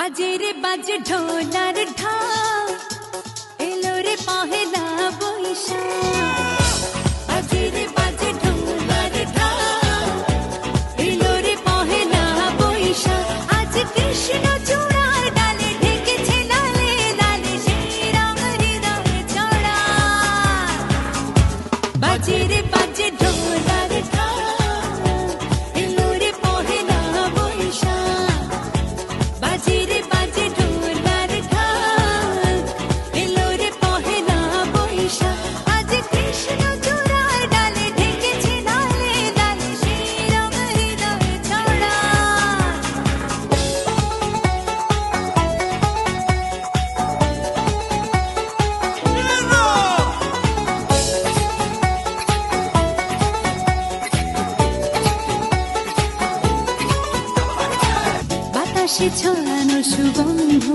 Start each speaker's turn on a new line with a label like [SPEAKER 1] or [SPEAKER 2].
[SPEAKER 1] বাজে রে বাজে ঢোলার ঢাক, এলো রে পহেলা বৈশাখ। বাজে রে বাজে ঢোলার ঢাক, এলো রে পহেলা বৈশাখ। আজ কৃষ্ণ চূড়ার ডালে ঢেকেছে লালে লালে সেই রং হৃদয়ে ছড়া। বাজে রে বাজে ঢোলার ঢাক, এলো রে পহেলা বৈশাখ। বাজে রে বাজে ঢোলার ঢাক, এলো রে পহেলা বৈশাখ। আজ কৃষ্ণ চূড়ার ডালে ঢেকেছে লালে লালে সেই রং হৃদয়ে ছড়া। বাতাসে ছড়ানো সুগন্ধ